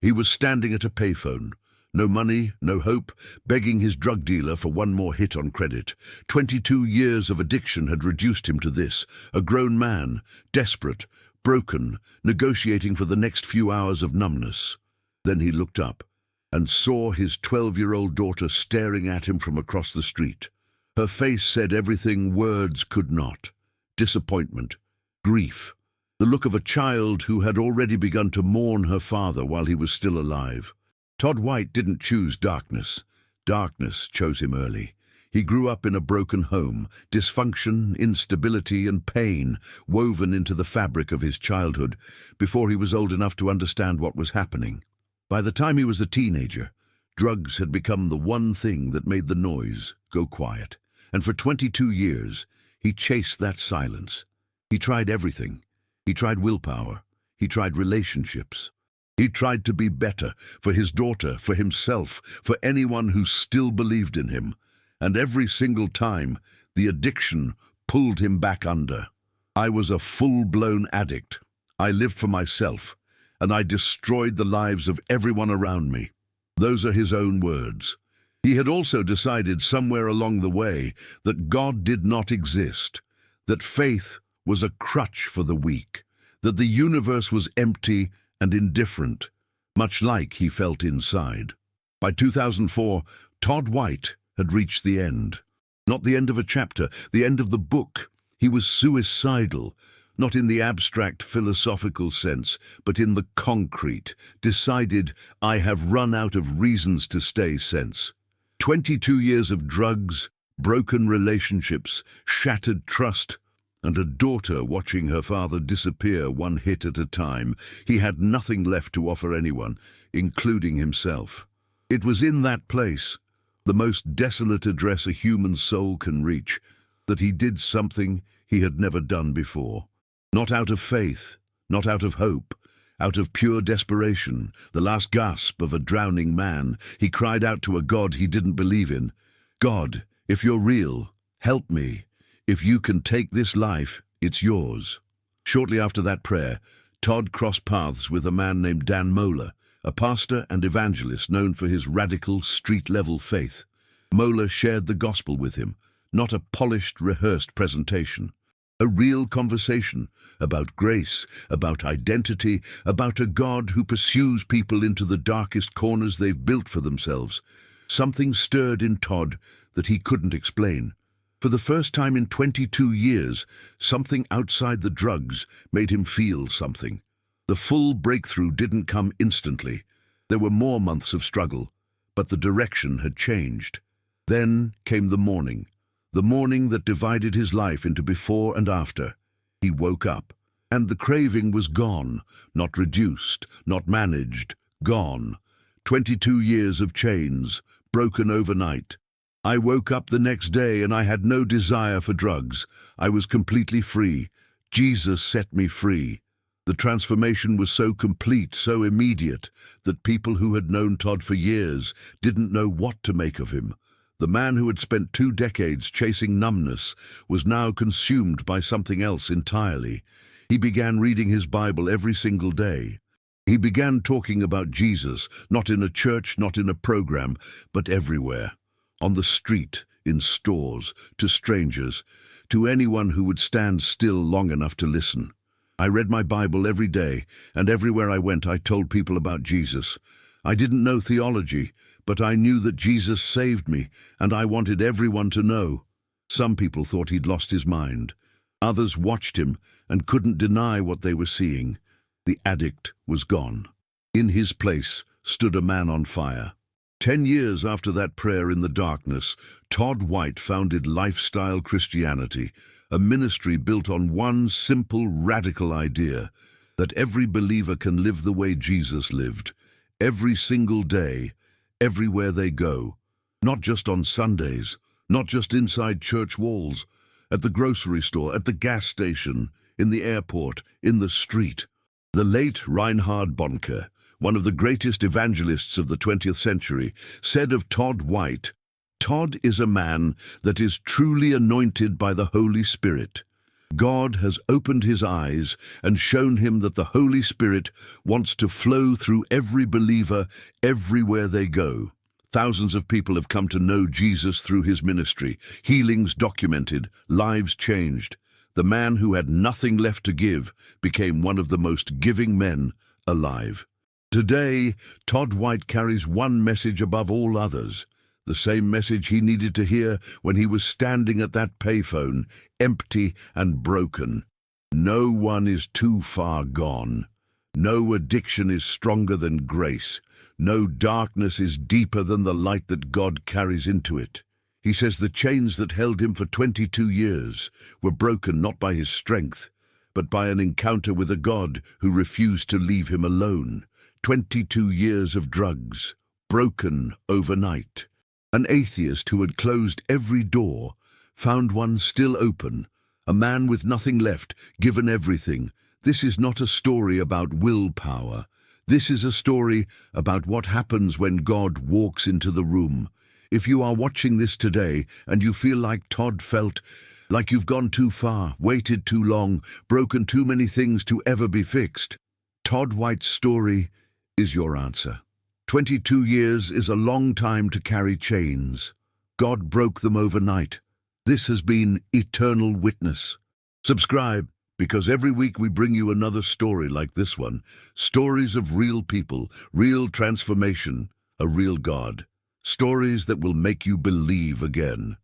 He was standing at a payphone. No money, no hope, begging his drug dealer for one more hit on credit. 22 years of addiction had reduced him to this, a grown man, desperate, broken, negotiating for the next few hours of numbness. Then he looked up and saw his 12-year-old daughter staring at him from across the street. Her face said everything words could not. Disappointment, grief, the look of a child who had already begun to mourn her father while he was still alive. Todd White didn't choose darkness. Darkness chose him early. He grew up in a broken home, dysfunction, instability, and pain woven into the fabric of his childhood before he was old enough to understand what was happening. By the time he was a teenager, drugs had become the one thing that made the noise go quiet. And for 22 years, he chased that silence. He tried everything. He tried willpower. He tried relationships. He tried to be better for his daughter, for himself, for anyone who still believed in him. And every single time, the addiction pulled him back under. I was a full-blown addict. I lived for myself, and I destroyed the lives of everyone around me. Those are his own words. He had also decided somewhere along the way that God did not exist, that faith was a crutch for the weak, that the universe was empty and indifferent, much like he felt inside. By 2004, Todd White had reached the end. Not the end of a chapter, the end of the book. He was suicidal, not in the abstract philosophical sense, but in the concrete, decided I have run out of reasons to stay sense. 22 years of drugs, broken relationships, shattered trust, and a daughter watching her father disappear one hit at a time. He had nothing left to offer anyone, including himself. It was in that place, the most desolate address a human soul can reach, that he did something he had never done before. Not out of faith, not out of hope, out of pure desperation, the last gasp of a drowning man, he cried out to a God he didn't believe in. God, if you're real, help me. If you can take this life, it's yours. Shortly after that prayer, Todd crossed paths with a man named Dan Moeller, a pastor and evangelist known for his radical, street-level faith. Moeller shared the gospel with him, not a polished, rehearsed presentation. A real conversation about grace, about identity, about a God who pursues people into the darkest corners they've built for themselves. Something stirred in Todd that he couldn't explain. For the first time in 22 years, something outside the drugs made him feel something. The full breakthrough didn't come instantly. There were more months of struggle, but the direction had changed. Then came the morning that divided his life into before and after. He woke up, and the craving was gone, not reduced, not managed, gone. 22 years of chains, broken overnight. I woke up the next day and I had no desire for drugs. I was completely free. Jesus set me free. The transformation was so complete, so immediate, that people who had known Todd for years didn't know what to make of him. The man who had spent 2 decades chasing numbness was now consumed by something else entirely. He began reading his Bible every single day. He began talking about Jesus, not in a church, not in a program, but everywhere. On the street, in stores, to strangers, to anyone who would stand still long enough to listen. I read my Bible every day, and everywhere I went I told people about Jesus. I didn't know theology, but I knew that Jesus saved me, and I wanted everyone to know. Some people thought he'd lost his mind. Others watched him and couldn't deny what they were seeing. The addict was gone. In his place stood a man on fire. 10 years after that prayer in the darkness, Todd White founded Lifestyle Christianity, a ministry built on one simple, radical idea, that every believer can live the way Jesus lived, every single day, everywhere they go, not just on Sundays, not just inside church walls, at the grocery store, at the gas station, in the airport, in the street. The late Reinhard Bonnke, one of the greatest evangelists of the 20th century, said of Todd White, "Todd is a man that is truly anointed by the Holy Spirit. God has opened his eyes and shown him that the Holy Spirit wants to flow through every believer everywhere they go. Thousands of people have come to know Jesus through his ministry, healings documented, lives changed. The man who had nothing left to give became one of the most giving men alive. Today, Todd White carries one message above all others, the same message he needed to hear when he was standing at that payphone, empty and broken. No one is too far gone. No addiction is stronger than grace. No darkness is deeper than the light that God carries into it. He says the chains that held him for 22 years were broken not by his strength, but by an encounter with a God who refused to leave him alone. 22 years of drugs, broken overnight. An atheist who had closed every door found one still open. A man with nothing left, given everything. This is not a story about willpower. This is a story about what happens when God walks into the room. If you are watching this today and you feel like Todd felt, like you've gone too far, waited too long, broken too many things to ever be fixed, Todd White's story is your answer. 22 years is a long time to carry chains. God broke them overnight. This has been Eternal Witness. Subscribe, because every week we bring you another story like this one. Stories of real people, real transformation, a real God. Stories that will make you believe again.